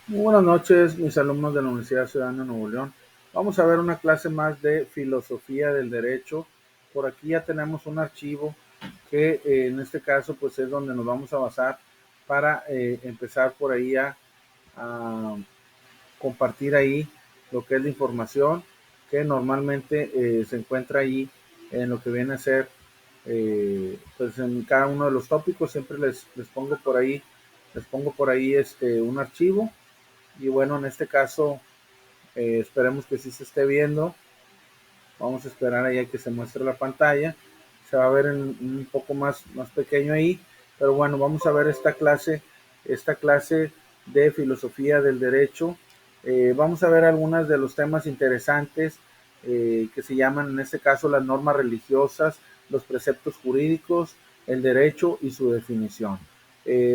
Muy buenas noches, mis alumnos de la Universidad Ciudadana de Nuevo León. Vamos a ver una clase más de filosofía del derecho. Por aquí ya tenemos un archivo que en este caso pues es donde nos vamos a basar para empezar por ahí a compartir ahí lo que es la información que normalmente se encuentra ahí en lo que viene a ser pues en cada uno de los tópicos. Siempre les pongo por ahí un archivo y bueno, en este caso, esperemos que sí se esté viendo. Vamos a esperar ahí a que se muestre la pantalla. Se va a ver un poco más pequeño ahí. Pero bueno, vamos a ver esta clase de filosofía del derecho. Vamos a ver algunos de los temas interesantes que se llaman en este caso las normas religiosas, los preceptos jurídicos, el derecho y su definición.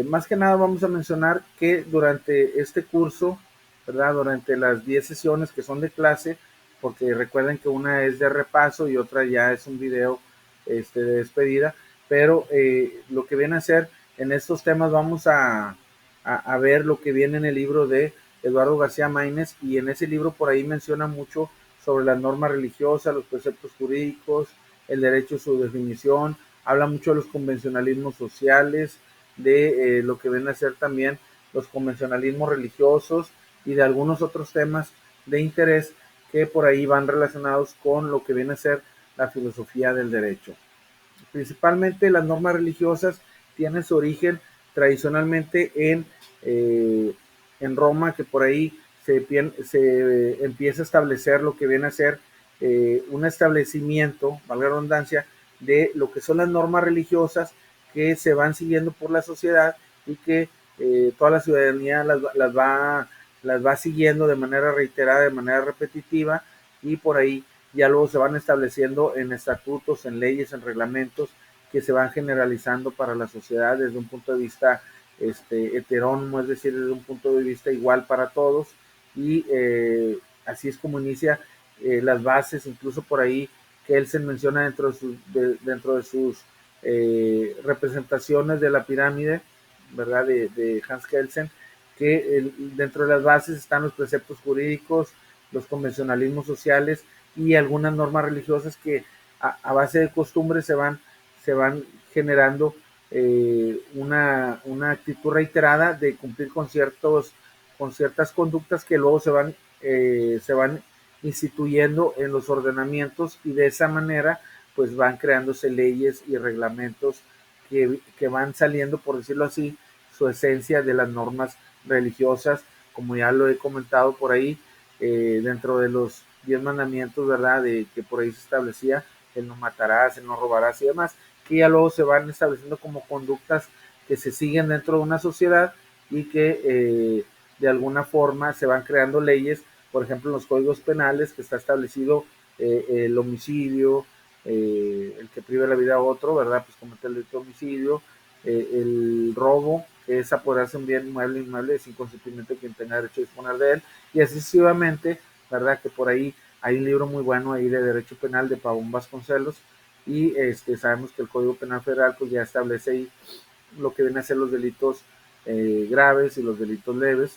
Más que nada vamos a mencionar que durante este curso, ¿verdad? Durante las 10 sesiones que son de clase, porque recuerden que una es de repaso y otra ya es un video de despedida, pero lo que viene a ser en estos temas vamos a ver lo que viene en el libro de Eduardo García Maínez, y en ese libro por ahí menciona mucho sobre las normas religiosas, los preceptos jurídicos, el derecho, su definición, habla mucho de los convencionalismos sociales, de lo que viene a ser también los convencionalismos religiosos y de algunos otros temas de interés que por ahí van relacionados con lo que viene a ser la filosofía del derecho. Principalmente las normas religiosas tienen su origen tradicionalmente en Roma, que por ahí se empieza a establecer lo que viene a ser un establecimiento, valga la redundancia, de lo que son las normas religiosas que se van siguiendo por la sociedad y que toda la ciudadanía las va siguiendo de manera reiterada, de manera repetitiva, y por ahí ya luego se van estableciendo en estatutos, en leyes, en reglamentos que se van generalizando para la sociedad desde un punto de vista heterónomo, es decir, desde un punto de vista igual para todos, y así es como inicia las bases. Incluso por ahí Kelsen menciona dentro de sus representaciones de la pirámide, ¿verdad? De Hans Kelsen, que dentro de las bases están los preceptos jurídicos, los convencionalismos sociales y algunas normas religiosas que a base de costumbres se van generando una actitud reiterada de cumplir con ciertas conductas que luego se van instituyendo en los ordenamientos, y de esa manera pues van creándose leyes y reglamentos que van saliendo, por decirlo así, su esencia de las normas religiosas, como ya lo he comentado por ahí, dentro de los 10 mandamientos, ¿verdad? De que por ahí se establecía el no matarás, el no robarás y demás, que ya luego se van estableciendo como conductas que se siguen dentro de una sociedad y que de alguna forma se van creando leyes. Por ejemplo, en los códigos penales que está establecido el homicidio, el que prive la vida a otro, ¿verdad? Pues comete el delito de homicidio, el robo, que es apoderarse un bien inmueble sin consentimiento de quien tenga derecho a disponer de él, y así sucesivamente, ¿verdad? Que por ahí hay un libro muy bueno ahí de Derecho Penal de Pavón Vasconcelos, y sabemos que el Código Penal Federal pues ya establece ahí lo que vienen a ser los delitos graves y los delitos leves.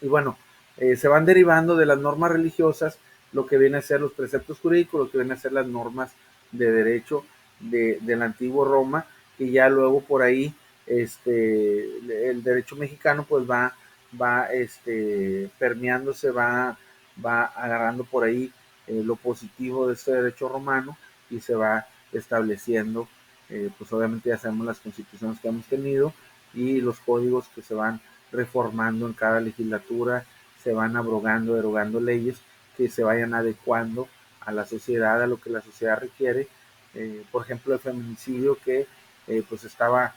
Y bueno, se van derivando de las normas religiosas lo que viene a ser los preceptos jurídicos, lo que viene a ser las normas de derecho del antiguo Roma, que ya luego por ahí el derecho mexicano pues permeándose, va agarrando por ahí lo positivo de este derecho romano, y se va estableciendo, pues obviamente ya sabemos las constituciones que hemos tenido y los códigos que se van reformando en cada legislatura, se van abrogando, derogando leyes que se vayan adecuando a la sociedad, a lo que la sociedad requiere. Por ejemplo, el feminicidio que pues estaba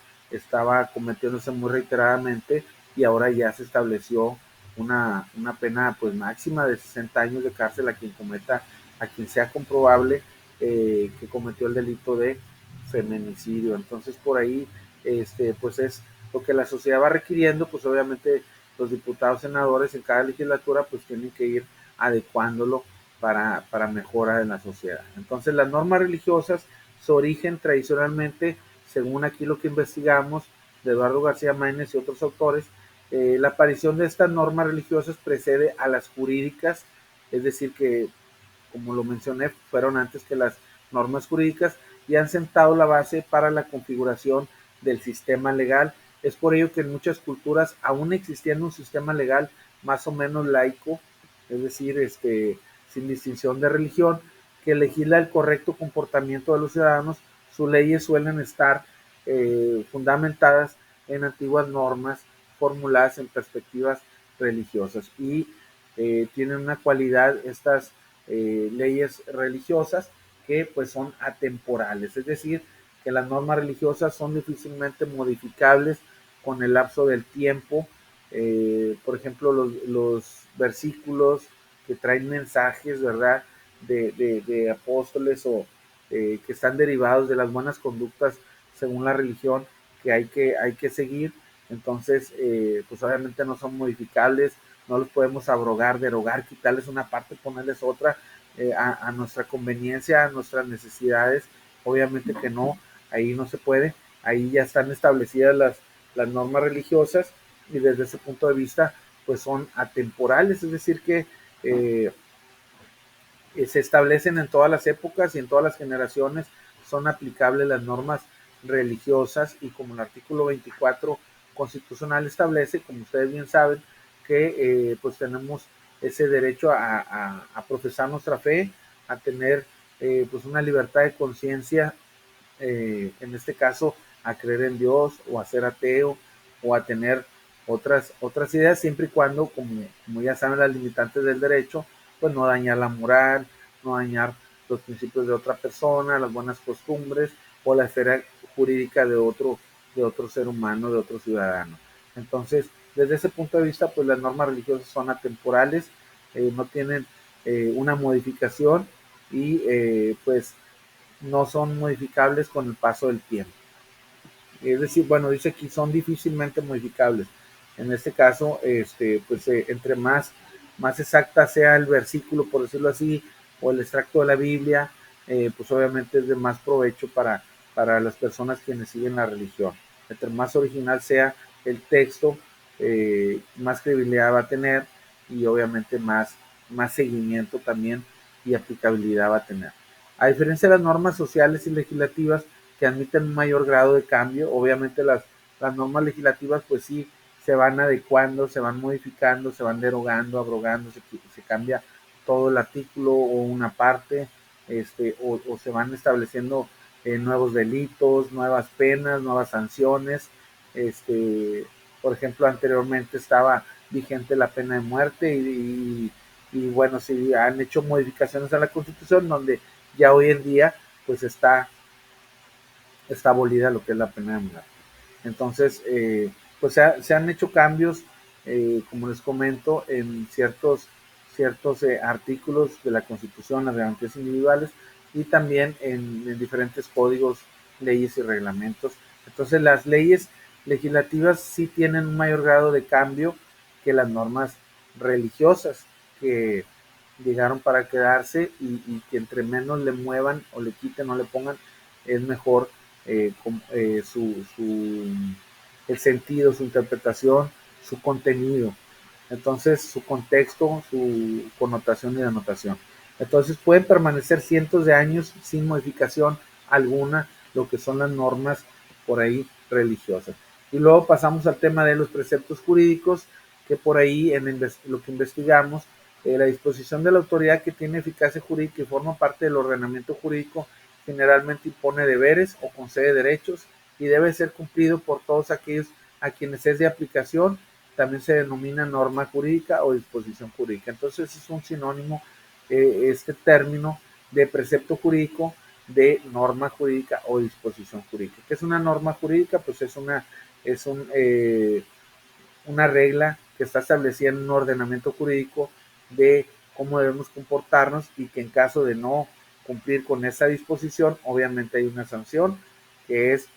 cometiéndose muy reiteradamente, y ahora ya se estableció una pena pues máxima de 60 años de cárcel a quien sea comprobable que cometió el delito de feminicidio. Entonces por ahí pues es lo que la sociedad va requiriendo. Pues obviamente los diputados, senadores en cada legislatura pues tienen que ir adecuándolo para mejora en la sociedad. Entonces las normas religiosas, su origen tradicionalmente, según aquí lo que investigamos de Eduardo García Maínez y otros autores, La aparición de estas normas religiosas precede a las jurídicas, es decir, que, como lo mencioné, fueron antes que las normas jurídicas y han sentado la base para la configuración del sistema legal. Es por ello que en muchas culturas, aún existiendo un sistema legal más o menos laico, es decir, sin distinción de religión, que legisla el correcto comportamiento de los ciudadanos, sus leyes suelen estar fundamentadas en antiguas normas formuladas en perspectivas religiosas y tienen una cualidad estas leyes religiosas que pues son atemporales, es decir, que las normas religiosas son difícilmente modificables con el lapso del tiempo. Por ejemplo, los versículos que traen mensajes, ¿verdad? De apóstoles o que están derivados de las buenas conductas según la religión que hay que seguir. Entonces, pues obviamente no son modificables, no los podemos abrogar, derogar, quitarles una parte, ponerles otra a nuestra conveniencia, a nuestras necesidades. Obviamente que no, ahí no se puede, ahí ya están establecidas las normas religiosas y desde ese punto de vista, pues son atemporales, es decir, que se establecen en todas las épocas y en todas las generaciones, son aplicables las normas religiosas y como el artículo 24 constitucional establece, como ustedes bien saben, que pues tenemos ese derecho a profesar nuestra fe, a tener pues una libertad de conciencia, en este caso a creer en Dios o a ser ateo o a tener otras ideas, siempre y cuando, como ya saben las limitantes del derecho, pues no dañar la moral, no dañar los principios de otra persona, las buenas costumbres o la esfera jurídica de otro ser humano, de otro ciudadano. Entonces, desde ese punto de vista, pues las normas religiosas son atemporales, no tienen una modificación y pues no son modificables con el paso del tiempo. Es decir, bueno, dice aquí son difícilmente modificables. En este caso, pues entre más exacta sea el versículo, por decirlo así, o el extracto de la Biblia, pues obviamente es de más provecho para las personas quienes siguen la religión. Entre más original sea el texto, más credibilidad va a tener y obviamente más seguimiento también y aplicabilidad va a tener. A diferencia de las normas sociales y legislativas que admiten un mayor grado de cambio, obviamente las normas legislativas pues sí se van adecuando, se van modificando, se van derogando, abrogando, se cambia todo el artículo o una parte, o se van estableciendo nuevos delitos, nuevas penas, nuevas sanciones. Por ejemplo, anteriormente estaba vigente la pena de muerte y bueno, sí han hecho modificaciones a la Constitución donde ya hoy en día pues está abolida lo que es la pena de muerte. Entonces, pues se han hecho cambios, como les comento, en ciertos artículos de la Constitución, las garantías individuales y también en diferentes códigos, leyes y reglamentos. Entonces, las leyes legislativas sí tienen un mayor grado de cambio que las normas religiosas que llegaron para quedarse y que entre menos le muevan o le quiten o le pongan, es mejor el sentido, su interpretación, su contenido. Entonces, su contexto, su connotación y denotación. Entonces, pueden permanecer cientos de años sin modificación alguna lo que son las normas por ahí religiosas. Y luego pasamos al tema de los preceptos jurídicos, que por ahí en lo que investigamos, la disposición de la autoridad que tiene eficacia jurídica y forma parte del ordenamiento jurídico generalmente impone deberes o concede derechos y debe ser cumplido por todos aquellos a quienes es de aplicación. También se denomina norma jurídica o disposición jurídica. Entonces es un sinónimo este término de precepto jurídico, de norma jurídica o disposición jurídica. ¿Qué es una norma jurídica? Pues una regla que está establecida en un ordenamiento jurídico de cómo debemos comportarnos y que en caso de no cumplir con esa disposición, obviamente hay una sanción que es,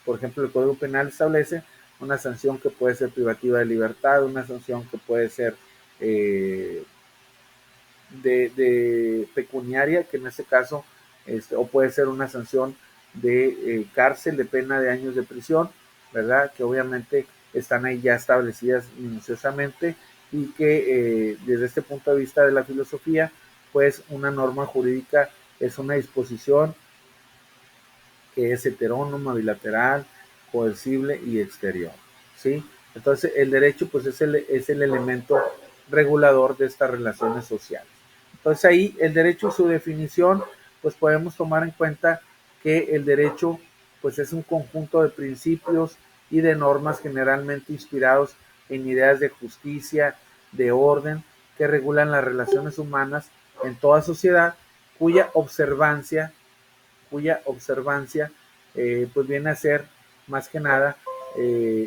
por ejemplo, el Código Penal establece una sanción que puede ser privativa de libertad, una sanción que puede ser de pecuniaria, que en este caso, o puede ser una sanción de cárcel, de pena de años de prisión, ¿verdad? Que obviamente están ahí ya establecidas minuciosamente y que desde este punto de vista de la filosofía, pues una norma jurídica es una disposición que es heterónoma, bilateral, coercible y exterior, ¿sí? Entonces, el derecho, pues, es el elemento regulador de estas relaciones sociales. Entonces, ahí el derecho y su definición, pues, podemos tomar en cuenta que el derecho, pues, es un conjunto de principios y de normas generalmente inspirados en ideas de justicia, de orden, que regulan las relaciones humanas en toda sociedad, cuya observancia pues viene a ser más que nada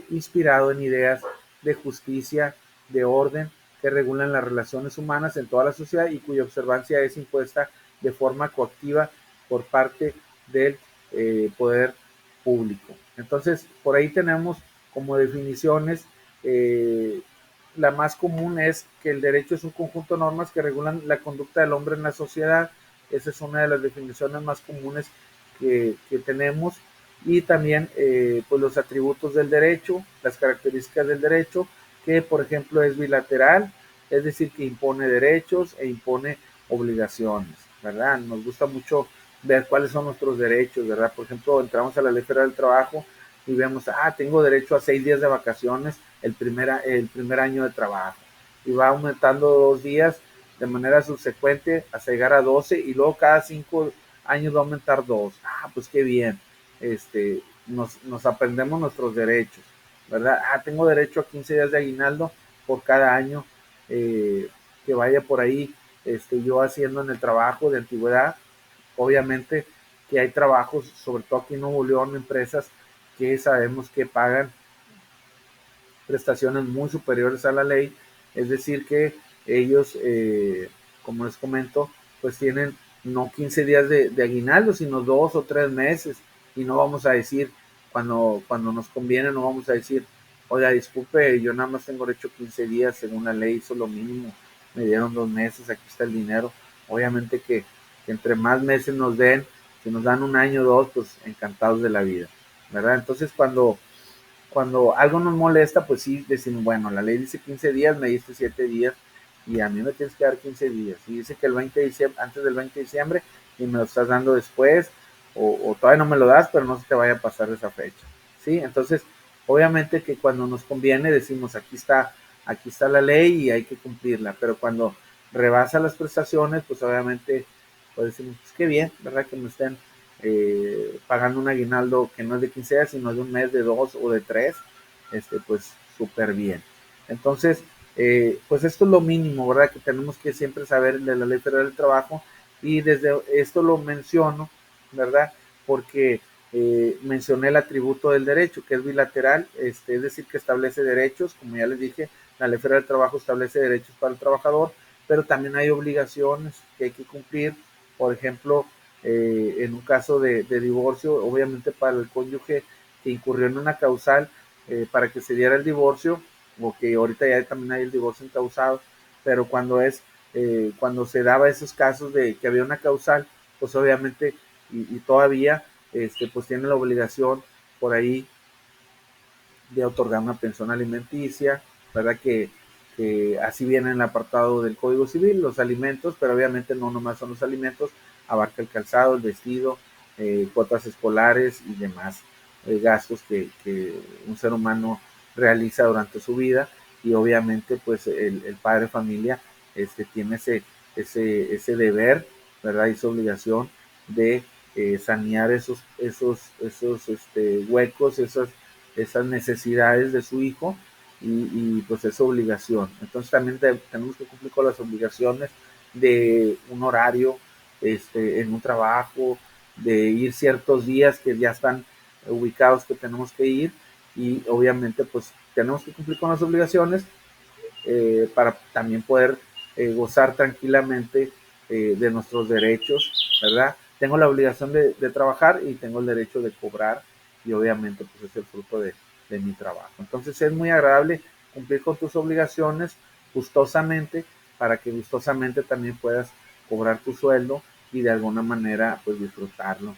inspirado en ideas de justicia, de orden, que regulan las relaciones humanas en toda la sociedad y cuya observancia es impuesta de forma coactiva por parte del poder público. Entonces, por ahí tenemos como definiciones, la más común es que el derecho es un conjunto de normas que regulan la conducta del hombre en la sociedad. Esa es una de las definiciones más comunes que tenemos. Y también pues los atributos del derecho, las características del derecho, que por ejemplo es bilateral, es decir, que impone derechos e impone obligaciones, ¿verdad? Nos gusta mucho ver cuáles son nuestros derechos, ¿verdad? Por ejemplo, entramos a la Ley Federal del Trabajo y vemos, tengo derecho a 6 días de vacaciones el primer año de trabajo. Y va aumentando 2 días de manera subsecuente hasta llegar a 12 y luego cada 5 años va a aumentar 2. Pues qué bien. Nos aprendemos nuestros derechos, ¿verdad? Tengo derecho a 15 días de aguinaldo por cada año que vaya por ahí yo haciendo en el trabajo de antigüedad. Obviamente que hay trabajos, sobre todo aquí en Nuevo León, empresas que sabemos que pagan prestaciones muy superiores a la ley, es decir que ellos, como les comento, pues tienen no 15 días de aguinaldo, sino 2 o 3 meses, y no vamos a decir, cuando nos conviene, no vamos a decir, oiga, disculpe, yo nada más tengo derecho a 15 días, según la ley hizo lo mínimo, me dieron 2 meses, aquí está el dinero. Obviamente que entre más meses nos den, si nos dan un año o dos, pues encantados de la vida, ¿verdad? Entonces cuando algo nos molesta, pues sí decimos, bueno, la ley dice 15 días, me diste 7 días y a mí me tienes que dar 15 días. Y dice que el 20 de diciembre, antes del 20 de diciembre, y me lo estás dando después, o todavía no me lo das, pero no se te vaya a pasar esa fecha. ¿Sí? Entonces, obviamente que cuando nos conviene decimos, aquí está la ley y hay que cumplirla, pero cuando rebasa las prestaciones, pues obviamente, pues decimos, pues qué bien, ¿verdad? Que me estén pagando un aguinaldo que no es de 15 días, sino de un mes, de 2 o de 3, pues súper bien. Entonces, pues esto es lo mínimo, ¿verdad? Que tenemos que siempre saber de la Ley Federal del Trabajo, y desde esto lo menciono, ¿verdad? Porque mencioné el atributo del derecho, que es bilateral, es decir, que establece derechos, como ya les dije, la Ley Federal del Trabajo establece derechos para el trabajador, pero también hay obligaciones que hay que cumplir. Por ejemplo, en un caso de divorcio, obviamente para el cónyuge que incurrió en una causal para que se diera el divorcio, o que ahorita ya también hay el divorcio encausado, pero cuando se daba esos casos de que había una causal, pues obviamente y todavía pues tiene la obligación por ahí de otorgar una pensión alimenticia, ¿verdad? Que así viene en el apartado del Código Civil, los alimentos, pero obviamente no nomás son los alimentos, abarca el calzado, el vestido, cuotas escolares y demás gastos que un ser humano realiza durante su vida, y obviamente pues el padre de familia tiene ese deber, ¿verdad? Y esa obligación de sanear esos huecos, esas necesidades de su hijo, y pues es obligación. Entonces también tenemos que cumplir con las obligaciones de un horario en un trabajo, de ir ciertos días que ya están ubicados que tenemos que ir, y obviamente pues tenemos que cumplir con las obligaciones para también poder gozar tranquilamente de nuestros derechos, ¿verdad? Tengo la obligación de trabajar y tengo el derecho de cobrar, y obviamente pues es el fruto de mi trabajo. Entonces es muy agradable cumplir con tus obligaciones gustosamente, para que gustosamente también puedas cobrar tu sueldo y de alguna manera pues disfrutarlo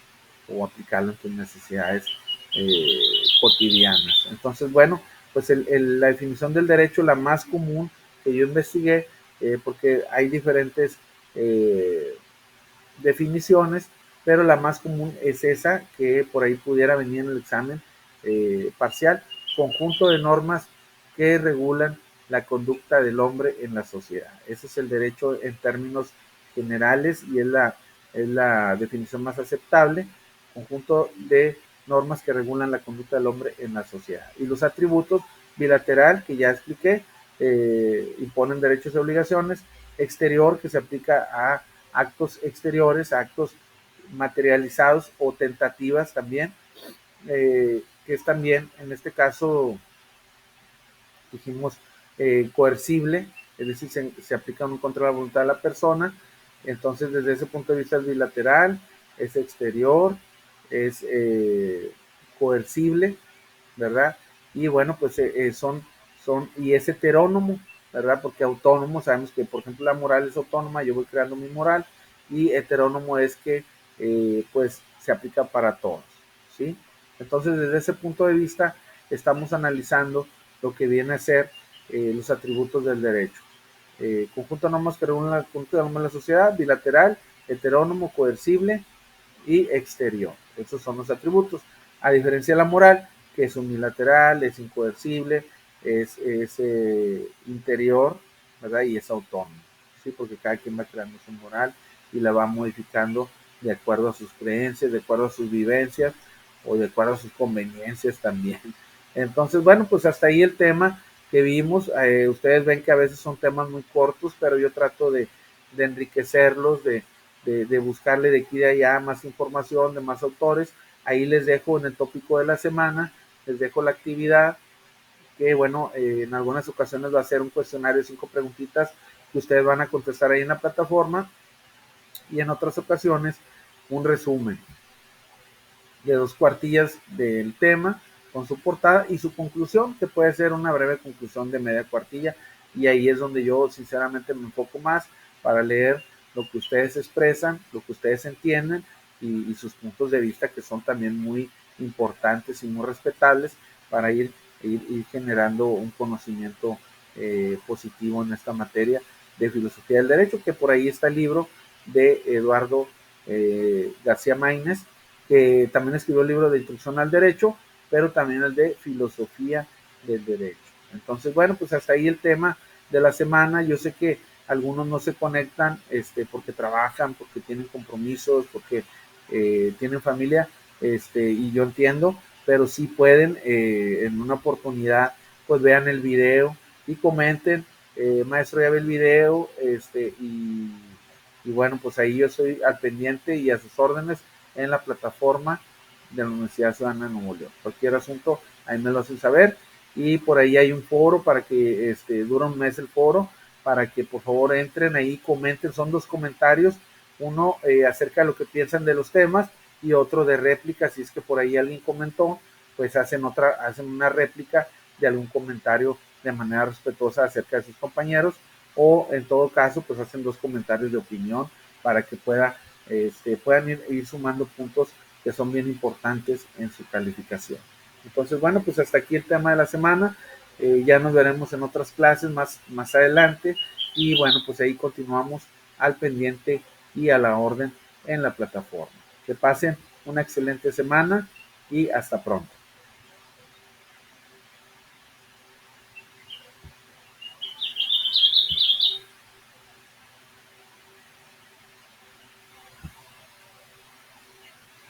o aplicarlo en tus necesidades cotidianas. Entonces, bueno, pues la definición del derecho, la más común que yo investigué, porque hay diferentes definiciones, pero la más común es esa que por ahí pudiera venir en el examen parcial, conjunto de normas que regulan la conducta del hombre en la sociedad. Ese es el derecho en términos generales y es la definición más aceptable, conjunto de normas que regulan la conducta del hombre en la sociedad. Y los atributos: bilateral, que ya expliqué, imponen derechos y obligaciones; exterior, que se aplica a actos exteriores, actos materializados o tentativas también, que es también, en este caso, dijimos, coercible, es decir, se aplica un contra la voluntad de la persona. Entonces, desde ese punto de vista es bilateral, es exterior, es coercible, ¿verdad? Y bueno, pues y es heterónomo, ¿verdad? Porque autónomo, sabemos que, por ejemplo, la moral es autónoma, yo voy creando mi moral, y heterónomo es que, pues, se aplica para todos, ¿sí? Entonces, desde ese punto de vista, estamos analizando lo que viene a ser los atributos del derecho. Conjunto de normas que regulan la conducta de la sociedad: bilateral, heterónomo, coercible y exterior. Esos son los atributos. A diferencia de la moral, que es unilateral, es incoercible, es interior, ¿verdad? Y es autónomo, ¿sí? Porque cada quien va creando su moral y la va modificando de acuerdo a sus creencias, de acuerdo a sus vivencias o de acuerdo a sus conveniencias también. Entonces, bueno, pues hasta ahí el tema que vimos. Ustedes ven que a veces son temas muy cortos, pero yo trato de enriquecerlos, de buscarle de aquí y de allá más información de más autores. Ahí les dejo en el tópico de la semana, les dejo la actividad que, bueno, en algunas ocasiones va a ser un cuestionario de 5 preguntitas que ustedes van a contestar ahí en la plataforma, y en otras ocasiones un resumen de 2 cuartillas del tema con su portada y su conclusión, que puede ser una breve conclusión de media cuartilla, y ahí es donde yo sinceramente me enfoco más para leer lo que ustedes expresan, lo que ustedes entienden, y sus puntos de vista, que son también muy importantes y muy respetables, para ir generando un conocimiento positivo en esta materia de filosofía del derecho, que por ahí está el libro de Eduardo García Maínez, que también escribió el libro de Introducción al Derecho, pero también el de Filosofía del Derecho. Entonces, bueno, pues hasta ahí el tema de la semana. Yo sé que algunos no se conectan porque trabajan, porque tienen compromisos, porque tienen familia, y yo entiendo, pero sí pueden, en una oportunidad, pues vean el video y comenten: maestro, ya ve el video, y bueno, pues ahí yo estoy al pendiente y a sus órdenes en la plataforma de la Universidad Ciudadana de Nuevo León. Cualquier asunto, ahí me lo hacen saber. Y por ahí hay un foro para que dura un mes el foro, para que por favor entren ahí, comenten. Son 2 comentarios, uno acerca de lo que piensan de los temas, y otro de réplica. Si es que por ahí alguien comentó, pues hacen una réplica de algún comentario de manera respetuosa acerca de sus compañeros, o en todo caso, pues hacen 2 comentarios de opinión para que puedan ir sumando puntos que son bien importantes en su calificación. Entonces, bueno, pues hasta aquí el tema de la semana. Ya nos veremos en otras clases más adelante, y bueno, pues ahí continuamos al pendiente y a la orden en la plataforma. Que pasen una excelente semana y hasta pronto.